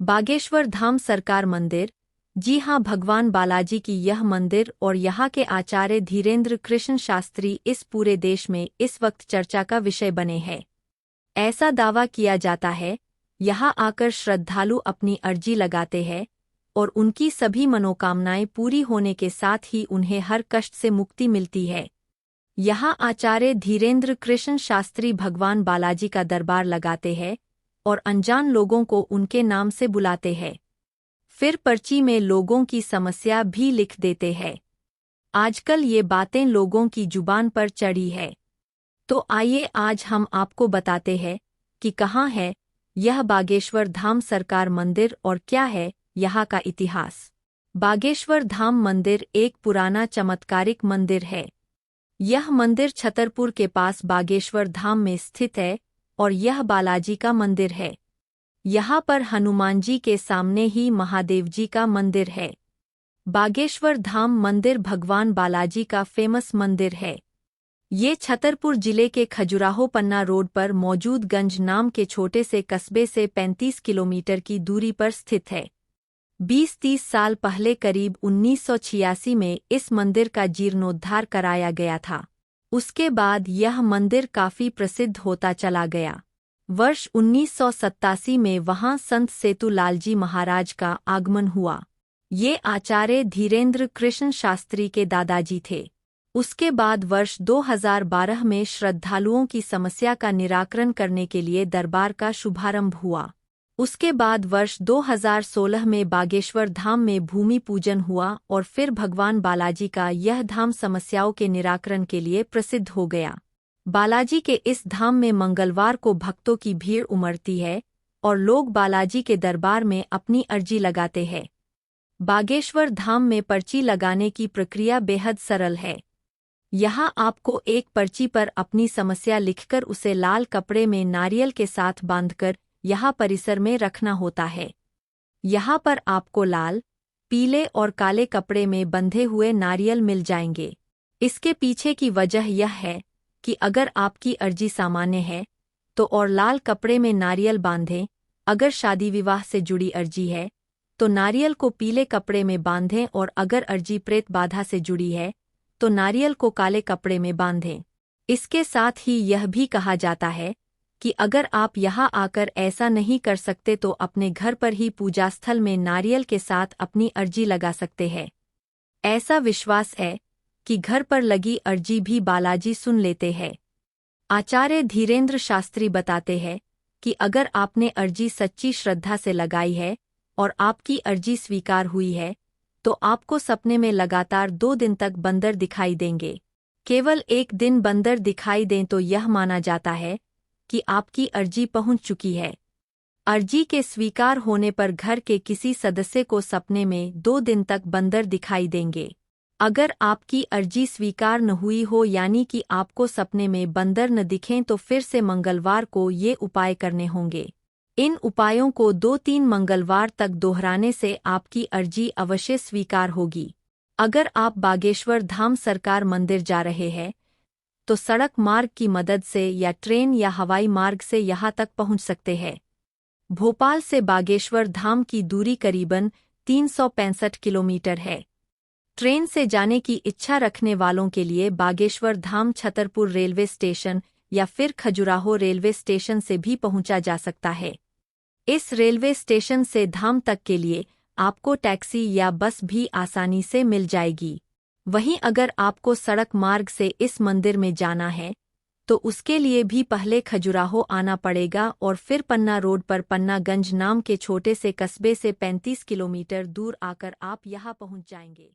बागेश्वर धाम सरकार मंदिर। जी हाँ, भगवान बालाजी की यह मंदिर और यहाँ के आचार्य धीरेन्द्र कृष्ण शास्त्री इस पूरे देश में इस वक्त चर्चा का विषय बने हैं। ऐसा दावा किया जाता है, यहाँ आकर श्रद्धालु अपनी अर्जी लगाते हैं और उनकी सभी मनोकामनाएं पूरी होने के साथ ही उन्हें हर कष्ट से मुक्ति मिलती है। यहाँ आचार्य धीरेन्द्र कृष्ण शास्त्री भगवान बालाजी का दरबार लगाते हैं और अनजान लोगों को उनके नाम से बुलाते हैं। फिर पर्ची में लोगों की समस्या भी लिख देते हैं। आजकल ये बातें लोगों की जुबान पर चढ़ी है। तो आइए आज हम आपको बताते हैं कि कहाँ है यह बागेश्वर धाम सरकार मंदिर और क्या है यहाँ का इतिहास। बागेश्वर धाम मंदिर एक पुराना चमत्कारिक मंदिर है। यह मंदिर छतरपुर के पास बागेश्वर धाम में स्थित है और यह बालाजी का मंदिर है। यहाँ पर हनुमान जी के सामने ही महादेव जी का मंदिर है। बागेश्वर धाम मंदिर भगवान बालाजी का फेमस मंदिर है। ये छतरपुर जिले के खजुराहो पन्ना रोड पर मौजूद गंज नाम के छोटे से कस्बे से 35 किलोमीटर की दूरी पर स्थित है। 20-30 साल पहले करीब 1986 में इस मंदिर का जीर्णोद्धार कराया गया था। उसके बाद यह मंदिर काफी प्रसिद्ध होता चला गया। वर्ष 1987 में वहां संत सेतुलाल जी महाराज का आगमन हुआ। ये आचार्य धीरेन्द्र कृष्ण शास्त्री के दादाजी थे। उसके बाद वर्ष 2012 में श्रद्धालुओं की समस्या का निराकरण करने के लिए दरबार का शुभारंभ हुआ। उसके बाद वर्ष 2016 में बागेश्वर धाम में भूमि पूजन हुआ और फिर भगवान बालाजी का यह धाम समस्याओं के निराकरण के लिए प्रसिद्ध हो गया। बालाजी के इस धाम में मंगलवार को भक्तों की भीड़ उमड़ती है और लोग बालाजी के दरबार में अपनी अर्जी लगाते हैं। बागेश्वर धाम में पर्ची लगाने की प्रक्रिया बेहद सरल है। यहाँ आपको एक पर्ची पर अपनी समस्या लिखकर उसे लाल कपड़े में नारियल के साथ बांधकर यहाँ परिसर में रखना होता है। यहाँ पर आपको लाल, पीले और काले कपड़े में बंधे हुए नारियल मिल जाएंगे। इसके पीछे की वजह यह है कि अगर आपकी अर्जी सामान्य है तो और लाल कपड़े में नारियल बांधें, अगर शादी विवाह से जुड़ी अर्जी है तो नारियल को पीले कपड़े में बांधें और अगर अर्जी प्रेत बाधा से जुड़ी है तो नारियल को काले कपड़े में बांधें। इसके साथ ही यह भी कहा जाता है कि अगर आप यहाँ आकर ऐसा नहीं कर सकते तो अपने घर पर ही पूजा स्थल में नारियल के साथ अपनी अर्जी लगा सकते हैं। ऐसा विश्वास है कि घर पर लगी अर्जी भी बालाजी सुन लेते हैं। आचार्य धीरेन्द्र शास्त्री बताते हैं कि अगर आपने अर्जी सच्ची श्रद्धा से लगाई है और आपकी अर्जी स्वीकार हुई है तो आपको सपने में लगातार 2 दिन तक बंदर दिखाई देंगे। केवल एक दिन बंदर दिखाई दें तो यह माना जाता है कि आपकी अर्जी पहुंच चुकी है। अर्जी के स्वीकार होने पर घर के किसी सदस्य को सपने में 2 दिन तक बंदर दिखाई देंगे। अगर आपकी अर्जी स्वीकार न हुई हो यानी कि आपको सपने में बंदर न दिखें तो फिर से मंगलवार को ये उपाय करने होंगे। इन उपायों को 2-3 मंगलवार तक दोहराने से आपकी अर्जी अवश्य स्वीकार होगी। अगर आप बागेश्वर धाम सरकार मंदिर जा रहे हैं तो सड़क मार्ग की मदद से या ट्रेन या हवाई मार्ग से यहाँ तक पहुँच सकते हैं। भोपाल से बागेश्वर धाम की दूरी करीबन 365 किलोमीटर है। ट्रेन से जाने की इच्छा रखने वालों के लिए बागेश्वर धाम छतरपुर रेलवे स्टेशन या फिर खजुराहो रेलवे स्टेशन से भी पहुंचा जा सकता है। इस रेलवे स्टेशन से धाम तक के लिए आपको टैक्सी या बस भी आसानी से मिल जाएगी। वहीं अगर आपको सड़क मार्ग से इस मंदिर में जाना है तो उसके लिए भी पहले खजुराहो आना पड़ेगा और फिर पन्ना रोड पर पन्नागंज नाम के छोटे से कस्बे से 35 किलोमीटर दूर आकर आप यहां पहुंच जाएंगे।